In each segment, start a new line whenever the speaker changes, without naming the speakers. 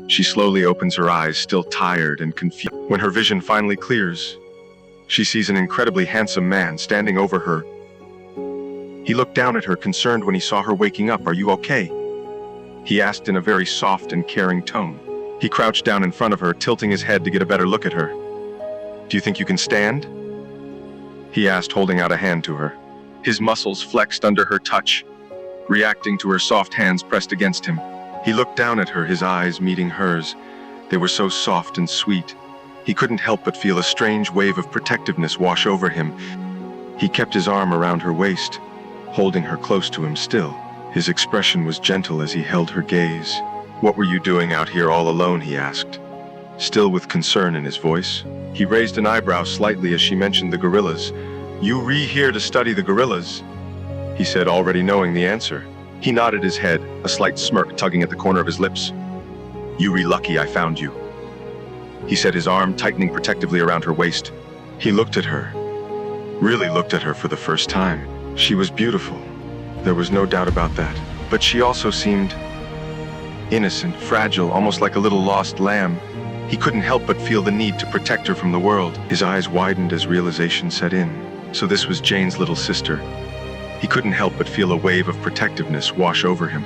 She slowly opens her eyes, still tired and confused. When her vision finally clears, she sees an incredibly handsome man standing over her. He looked down at her, concerned when he saw her waking up. "Are you okay?" he asked in a very soft and caring tone. He crouched down in front of her, tilting his head to get a better look at her. "Do you think you can stand?" he asked, holding out a hand to her. His muscles flexed under her touch, reacting to her soft hands pressed against him. He looked down at her, his eyes meeting hers. They were so soft and sweet. He couldn't help but feel a strange wave of protectiveness wash over him. He kept his arm around her waist, holding her close to him still. His expression was gentle as he held her gaze. "What were you doing out here all alone?" he asked, still with concern in his voice. He raised an eyebrow slightly as she mentioned the gorillas. "You here to study the gorillas?" he said, already knowing the answer. He nodded his head, a slight smirk tugging at the corner of his lips. "You lucky I found you," he said, his arm tightening protectively around her waist. He looked at her, really looked at her for the first time. She was beautiful. There was no doubt about that. But she also seemed innocent, fragile, almost like a little lost lamb. He couldn't help but feel the need to protect her from the world. His eyes widened as realization set in. So this was Jane's little sister. He couldn't help but feel a wave of protectiveness wash over him.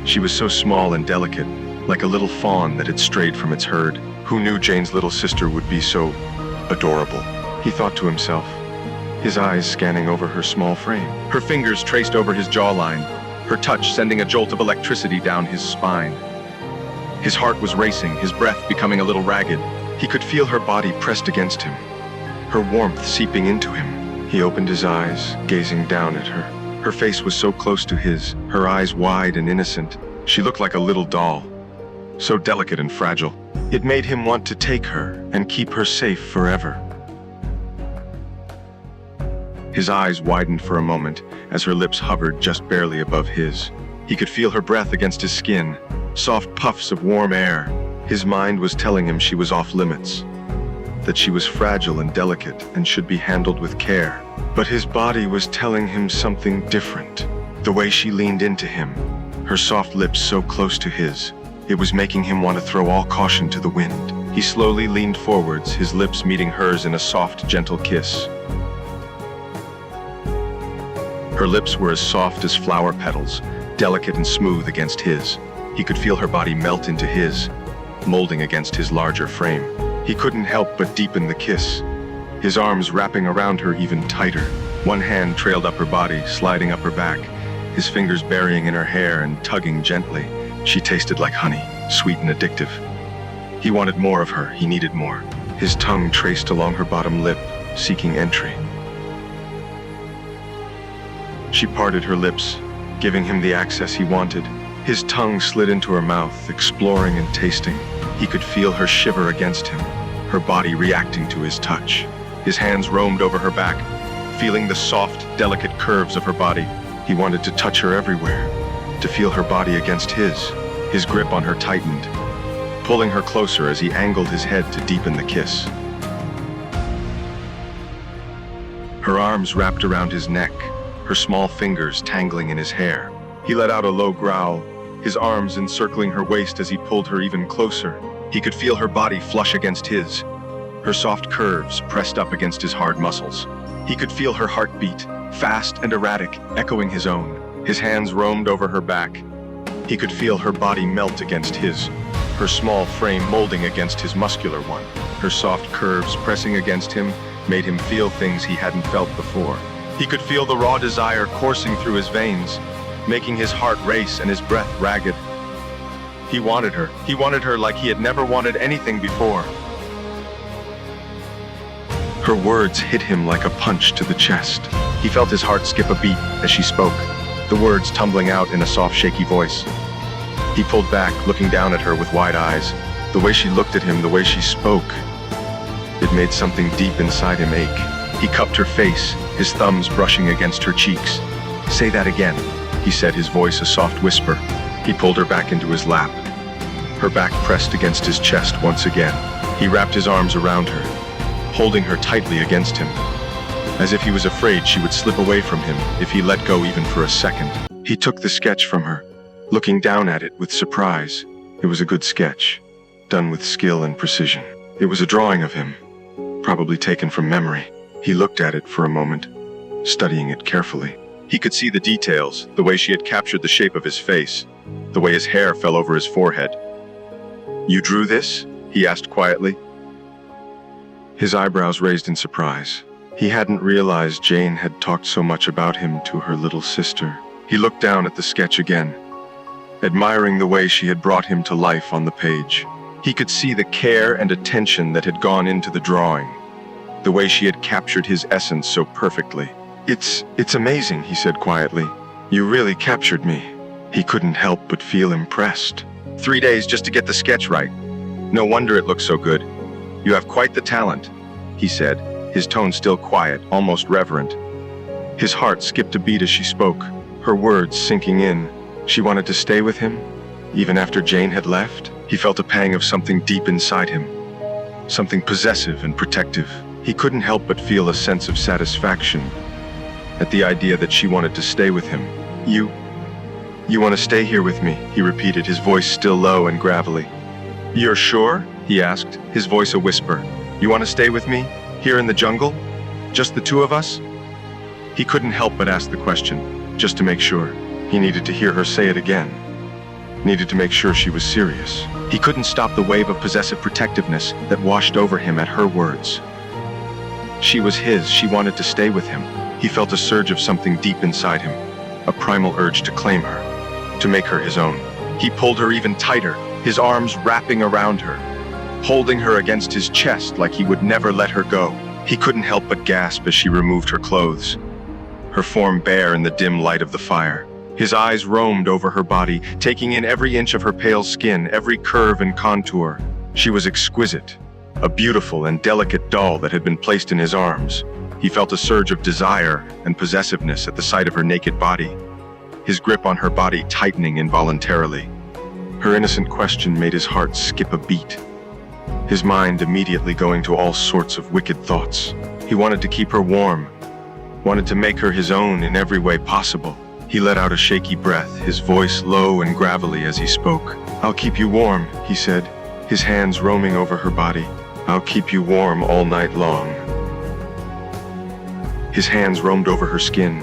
She was so small and delicate, like a little fawn that had strayed from its herd. Who knew Jane's little sister would be so adorable? He thought to himself, his eyes scanning over her small frame. Her fingers traced over his jawline, her touch sending a jolt of electricity down his spine. His heart was racing, his breath becoming a little ragged. He could feel her body pressed against him, her warmth seeping into him. He opened his eyes, gazing down at her. Her face was so close to his, her eyes wide and innocent. She looked like a little doll, so delicate and fragile. It made him want to take her and keep her safe forever. His eyes widened for a moment as her lips hovered just barely above his. He could feel her breath against his skin, soft puffs of warm air. His mind was telling him she was off limits, that she was fragile and delicate and should be handled with care. But his body was telling him something different. The way she leaned into him, her soft lips so close to his, it was making him want to throw all caution to the wind. He slowly leaned forwards, his lips meeting hers in a soft, gentle kiss. Her lips were as soft as flower petals, delicate and smooth against his. He could feel her body melt into his, molding against his larger frame. He couldn't help but deepen the kiss, his arms wrapping around her even tighter. One hand trailed up her body, sliding up her back, his fingers burying in her hair and tugging gently. She tasted like honey, sweet and addictive. He wanted more of her, he needed more. His tongue traced along her bottom lip, seeking entry. She parted her lips, giving him the access he wanted. His tongue slid into her mouth, exploring and tasting. He could feel her shiver against him, her body reacting to his touch. His hands roamed over her back, feeling the soft, delicate curves of her body. He wanted to touch her everywhere, to feel her body against his. His grip on her tightened, pulling her closer as he angled his head to deepen the kiss. Her arms wrapped around his neck, her small fingers tangling in his hair. He let out a low growl, his arms encircling her waist as he pulled her even closer. He could feel her body flush against his, her soft curves pressed up against his hard muscles. He could feel her heartbeat, fast and erratic, echoing his own. His hands roamed over her back. He could feel her body melt against his, her small frame molding against his muscular one. Her soft curves pressing against him made him feel things he hadn't felt before. He could feel the raw desire coursing through his veins, making his heart race and his breath ragged. He wanted her like he had never wanted anything before. Her words hit him like a punch to the chest. He felt his heart skip a beat as she spoke, the words tumbling out in a soft, shaky voice. He pulled back, looking down at her with wide eyes. The way she looked at him, the way she spoke, it made something deep inside him ache. He cupped her face, his thumbs brushing against her cheeks. "Say that again," he said, his voice a soft whisper. He pulled her back into his lap, her back pressed against his chest once again. He wrapped his arms around her, holding her tightly against him, as if he was afraid she would slip away from him if he let go even for a second. He took the sketch from her, looking down at it with surprise, It was a good sketch, done with skill and precision. It was a drawing of him, probably taken from memory. He looked at it for a moment, studying it carefully. He could see the details, the way she had captured the shape of his face, the way his hair fell over his forehead. "You drew this?" he asked quietly. His eyebrows raised in surprise. He hadn't realized Jane had talked so much about him to her little sister. He looked down at the sketch again, admiring the way she had brought him to life on the page. He could see the care and attention that had gone into the drawing, the way she had captured his essence so perfectly. It's amazing," he said quietly. "You really captured me." He couldn't help but feel impressed. 3 days just to get the sketch right. No wonder it looks so good. You have quite the talent, he said, his tone still quiet, almost reverent. His heart skipped a beat as she spoke, her words sinking in. She wanted to stay with him, even after Jane had left. He felt a pang of something deep inside him, something possessive and protective. He couldn't help but feel a sense of satisfaction at the idea that she wanted to stay with him. You want to stay here with me?" he repeated, his voice still low and gravelly. "You're sure?" he asked, his voice a whisper. "You want to stay with me, here in the jungle? Just the two of us?" He couldn't help but ask the question, just to make sure. He needed to hear her say it again. Needed to make sure she was serious. He couldn't stop the wave of possessive protectiveness that washed over him at her words. She was his, she wanted to stay with him. He felt a surge of something deep inside him, a primal urge to claim her, to make her his own. He pulled her even tighter, his arms wrapping around her, holding her against his chest like he would never let her go. He couldn't help but gasp as she removed her clothes, her form bare in the dim light of the fire. His eyes roamed over her body, taking in every inch of her pale skin, every curve and contour. She was exquisite, a beautiful and delicate doll that had been placed in his arms. He felt a surge of desire and possessiveness at the sight of her naked body, his grip on her body tightening involuntarily. Her innocent question made his heart skip a beat, his mind immediately going to all sorts of wicked thoughts. He wanted to keep her warm, wanted to make her his own in every way possible. He let out a shaky breath, his voice low and gravelly as he spoke. "I'll keep you warm," he said, his hands roaming over her body. "I'll keep you warm all night long." His hands roamed over her skin,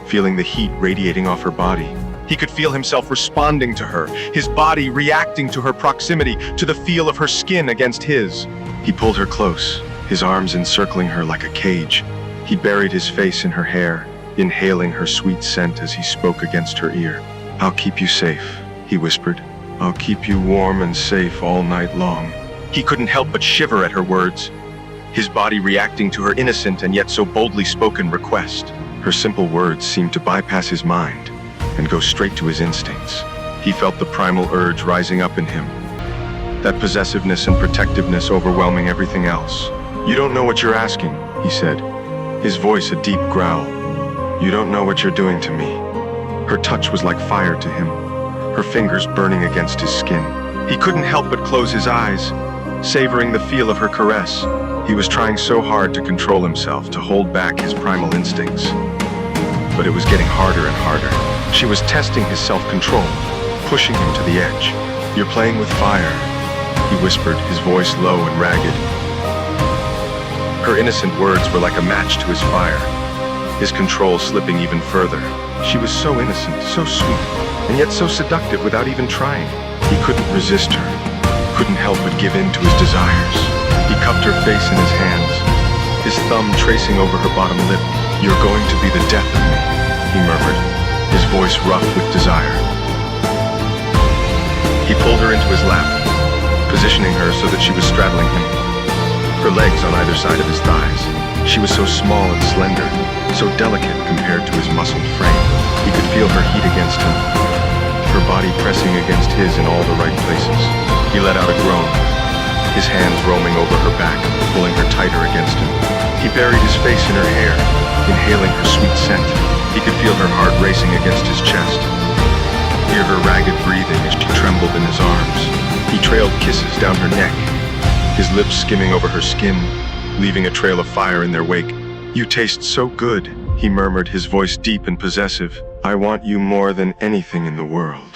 feeling the heat radiating off her body. He could feel himself responding to her, his body reacting to her proximity, to the feel of her skin against his. He pulled her close, his arms encircling her like a cage. He buried his face in her hair, inhaling her sweet scent as he spoke against her ear. "I'll keep you safe," he whispered. "I'll keep you warm and safe all night long." He couldn't help but shiver at her words, his body reacting to her innocent and yet so boldly spoken request. Her simple words seemed to bypass his mind and go straight to his instincts. He felt the primal urge rising up in him, that possessiveness and protectiveness overwhelming everything else. "You don't know what you're asking," he said, his voice a deep growl. "You don't know what you're doing to me." Her touch was like fire to him, her fingers burning against his skin. He couldn't help but close his eyes, savoring the feel of her caress. He was trying so hard to control himself, to hold back his primal instincts. But it was getting harder and harder. She was testing his self-control, pushing him to the edge. "You're playing with fire," he whispered, his voice low and ragged. Her innocent words were like a match to his fire, his control slipping even further. She was so innocent, so sweet, and yet so seductive without even trying. He couldn't resist her, couldn't help but give in to his desires. He cupped her face in his hands, his thumb tracing over her bottom lip. "You're going to be the death of me," he murmured, his voice rough with desire. He pulled her into his lap, positioning her so that she was straddling him, her legs on either side of his thighs. She was so small and slender, so delicate compared to his muscled frame. He could feel her heat against him, her body pressing against his in all the right places. He let out a groan, his hands roaming over her back, pulling her tighter against him. He buried his face in her hair, inhaling her sweet scent. He could feel her heart racing against his chest, hear her ragged breathing as she trembled in his arms. He trailed kisses down her neck, his lips skimming over her skin, leaving a trail of fire in their wake. "You taste so good," he murmured, his voice deep and possessive. "I want you more than anything in the world."